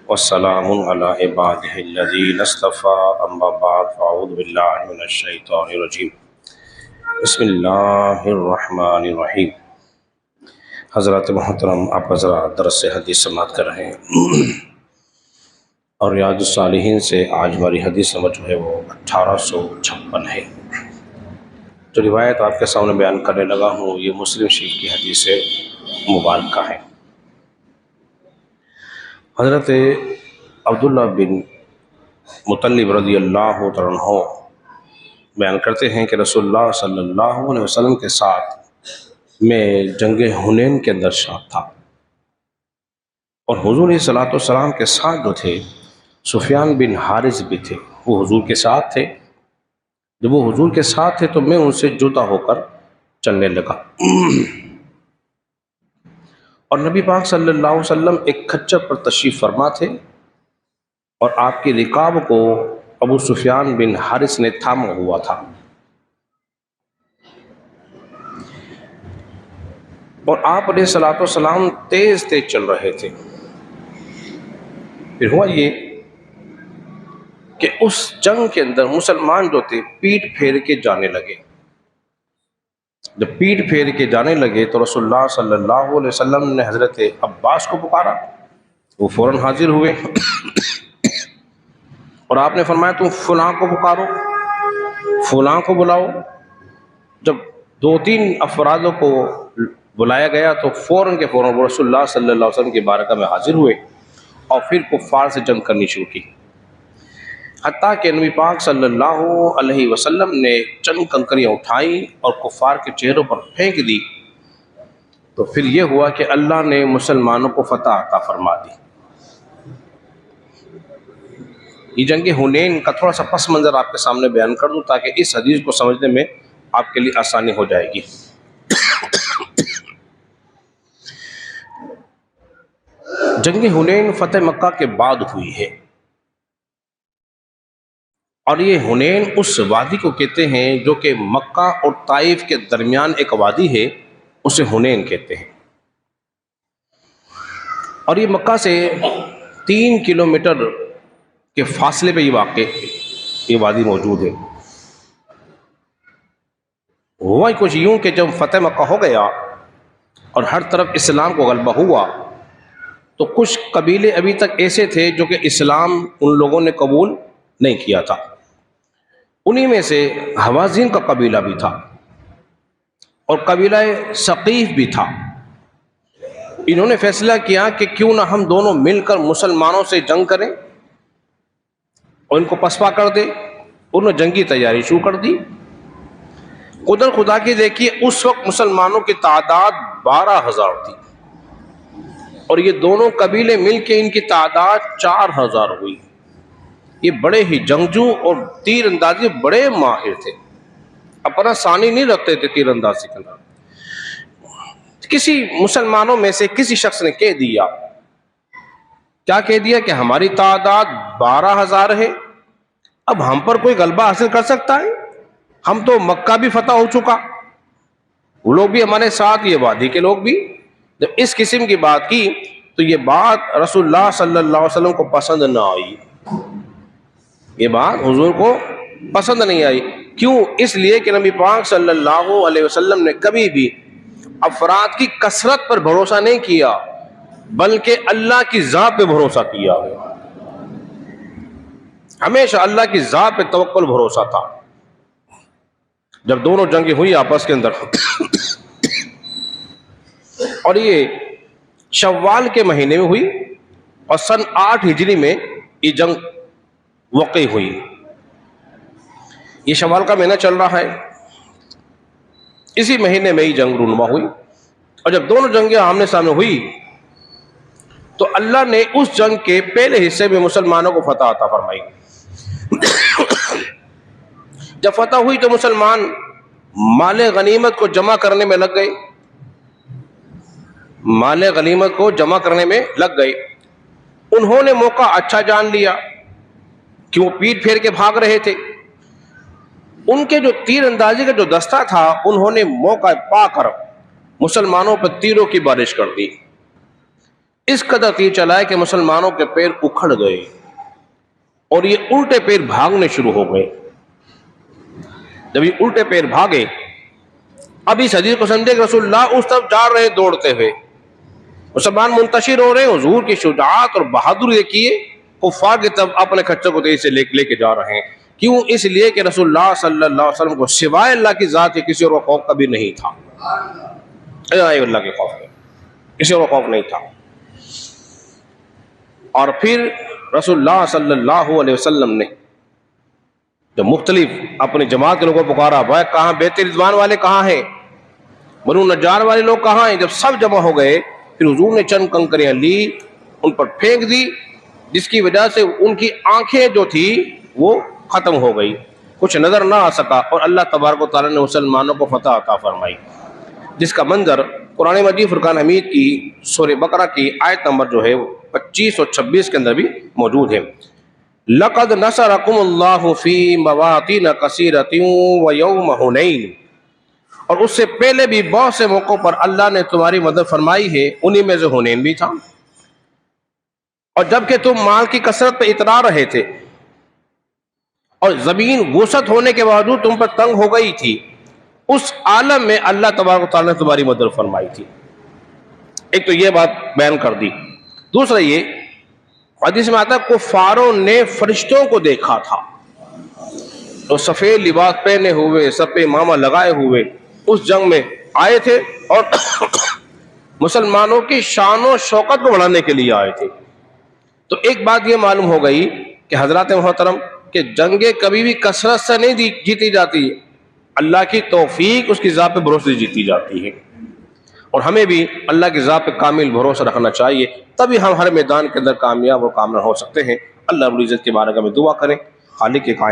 वस्सलामुन अला इबादिहिल्लज़ीना इस्तफ़ा अम्मा बाद फ़अऊज़ु बिल्लाहि मिनश्शैतानिर्रजीम बिस्मिल्लाहिर्रहमानिर्रहीम। हज़रत मोहतरम आप हज़रात दरस हदीस समाअत कर रहे हैं और रियादुस्सालिहीन से आज हमारी हदीस नंबर जो है वो 1856 है। जो रिवायत आपके सामने बयान करने लगा हूँ ये मुस्लिम शरीफ की हदीस मुबारका है। हज़रत अब्दुल्ला बिन मुतल्लिब रज़ियल्लाहु तआला अन्हु बयान करते हैं कि रसूलुल्लाह सल्लल्लाहु अलैहि वसल्लम के साथ मैं जंग हुनैन के अंदर शामिल था और हुज़ूर सल्लल्लाहु अलैहि वसल्लम के साथ जो थे सुफियान बिन हारिस भी थे, वो हुज़ूर के साथ थे। जब वो हुज़ूर के साथ थे तो मैं उनसे जुदा होकर चलने लगा और नबी पाक सल्लल्लाहु अलैहि वसल्लम एक खच्चर पर तशरीफ़ फरमा थे और आपकी रिकाब को अबू सुफियान बिन हारिस ने थामा हुआ था और आप अलैहिस्सलातु वस्सलाम तेज तेज चल रहे थे। फिर हुआ ये कि उस जंग के अंदर मुसलमान जो थे पीठ फेर के जाने लगे। जब पीठ फेर के जाने लगे तो रसूलुल्लाह सल्लल्लाहु अलैहि वसल्लम ने हज़रत अब्बास को पुकारा, वो फ़ौरन हाजिर हुए और आपने फरमाया तुम फलां को पुकारो, फलां को बुलाओ। जब दो तीन अफरादों को बुलाया गया तो फ़ौरन के फ़ौरन रसूलुल्लाह सल्लल्लाहु अलैहि वसल्लम की बारगाह में हाजिर हुए और फिर कुफ़ार से जंग करनी शुरू की। हत्ता कि नबी पाक सल्लल्लाहु अलैहि वसल्लम ने चंद कंकरियाँ उठाई और कुफ़ार के चेहरों पर फेंक दी। तो फिर यह हुआ कि अल्लाह ने मुसलमानों को फतह अता फरमा दी। ये जंग हुनैन का थोड़ा सा पस मंज़र आपके सामने बयान कर दूं ताकि इस हदीस को समझने में आपके लिए आसानी हो जाएगी। जंग हुनैन फतेह मक्का के बाद हुई है और ये हुनैन उस वादी को कहते हैं जो कि मक्का और ताइफ के दरमियान एक वादी है, उसे हुनैन कहते हैं। और ये मक्का से 3 किलोमीटर के फासले पे ये वादी मौजूद है। हुआ कुछ यूं कि जब फतेह मक्का हो गया और हर तरफ इस्लाम को गलबा हुआ तो कुछ कबीले अभी तक ऐसे थे जो कि इस्लाम उन लोगों ने कबूल नहीं किया था। उन्हीं में से हवाज़िन का कबीला भी था और कबीला सकीफ भी था। इन्होंने फैसला किया कि क्यों ना हम दोनों मिलकर मुसलमानों से जंग करें और इनको पसपा कर दे। उन्होंने जंगी तैयारी शुरू कर दी। कुदरत खुदा की देखिए, उस वक्त मुसलमानों की तादाद 12,000 थी और ये दोनों कबीले मिलके इनकी तादाद 4,000 हुई। ये बड़े ही जंगजू और तीर अंदाजी बड़े माहिर थे, अपना सानी नहीं रखते थे तीर अंदाजी के अंदर। किसी मुसलमानों में से किसी शख्स ने कह दिया, क्या कह दिया कि हमारी तादाद 12,000 है, अब हम पर कोई गलबा हासिल कर सकता है? हम तो मक्का भी फतह हो चुका, वो लोग भी हमारे साथ, ये वादी के लोग भी। जब इस किस्म की बात की तो ये बात रसूलुल्लाह सल्लल्लाहु अलैहि वसल्लम को पसंद ना आई। ये बात हुजूर को पसंद नहीं आई। क्यों? इसलिए कि नबी पाक सल्लल्लाहु अलैहि वसल्लम ने कभी भी अफराद की कसरत पर भरोसा नहीं किया, बल्कि अल्लाह की ज़ात पे भरोसा किया है। हमेशा अल्लाह की ज़ात पे तवक्कुल भरोसा था। जब दोनों जंगें हुई आपस के अंदर और ये शव्वाल के महीने में हुई और सन 8 हिजरी में ये जंग वाक़ई हुई। ये शव्वाल का महीना चल रहा है, इसी महीने में ही जंग रूनुमा हुई और जब दोनों जंगें आमने सामने हुई तो अल्लाह ने उस जंग के पहले हिस्से में मुसलमानों को फतह अता फरमाई। जब फतह हुई तो मुसलमान माले गनीमत को जमा करने में लग गए, माले गनीमत को जमा करने में लग गए। उन्होंने मौका अच्छा जान लिया कि वो पीठ फेर के भाग रहे थे। उनके जो तीर अंदाजी का जो दस्ता था, उन्होंने मौका पाकर मुसलमानों पर तीरों की बारिश कर दी। इस कदर तीर चलाए कि मुसलमानों के पैर उखड़ गए और ये उल्टे पैर भागने शुरू हो गए। जब ये उल्टे पैर भागे, अब इस हदीस को समझे कि रसूलुल्लाह उस तरफ जा रहे दौड़ते हुए, मुसलमान मुंतशिर हो रहे हैं, हुजूर की शुजाअत और बहादुरी देखिए, कुफ्फार की तरफ अपने खच्चर को तेजी से लेके जा रहे हैं। क्यों? इसलिए कि रसूलुल्लाह सल्लल्लाहु अलैहि वसल्लम को सिवाय अल्लाह की जात के किसी और खौफ कभी नहीं था। अल्लाह के खौफ में किसी और खौफ नहीं था। और फिर रसूलुल्लाह सल्लल्लाहु अलैहि वसल्लम ने जब मुख्तलिफ अपने जमात के लोगों को पुकारा, भाई कहाँ बेते रिजवान वाले कहाँ हैं, बनु नज्जार वाले लोग कहाँ हैं? जब सब जमा हो गए, फिर हुजूर ने चंद कंकरियां ली, उन पर फेंक दी, जिसकी वजह से उनकी आंखें जो थी वो खत्म हो गई, कुछ नजर ना आ सका, और अल्लाह तबारक व तआला ने मुसलमानों को फतह अता फरमाई, जिसका मंजर कुरान मजीद फुरकान हमीद की सूरह बकरा की आयत नंबर जो है 25 और 26 के अंदर भी मौजूद है। लक़द नसरकुमुल्लाहु फी मवातिन कसीरतिन व यौम हुनैन, और उससे पहले भी बहुत से मौकों पर अल्लाह ने तुम्हारी मदद फरमाई है, उन्हीं में से हुनैन भी था। और जबकि तुम माल की कसरत पर इतरा रहे थे और जमीन वसअत होने के बावजूद तुम पर तंग हो गई थी, उस आलम में अल्लाह तबारक व तआला ने तुम्हारी मदद फरमाई थी। एक तो ये बात बयान कर दी। दूसरा ये हदीस में आता है, कुफ्फारों ने फरिश्तों को देखा था, तो सफेद लिबास पहने हुए, सब पे मामा लगाए हुए उस जंग में आए थे और मुसलमानों की शान और शौकत को बढ़ाने के लिए आए थे। तो एक बात यह मालूम हो गई कि हजरत मोहतरम कि जंगे कभी भी कसरत से नहीं जीती जाती, अल्लाह की तौफीक उसकी ज़ात पे भरोसे जीती जाती है। और हमें भी अल्लाह की ज़ात पे कामिल भरोसा रखना चाहिए, तभी हम हर मैदान के अंदर कामयाब और कामयाब हो सकते हैं। अल्लाह रब्बुल इज़्ज़त के बारे में दुआ करें, खालिक के कायनात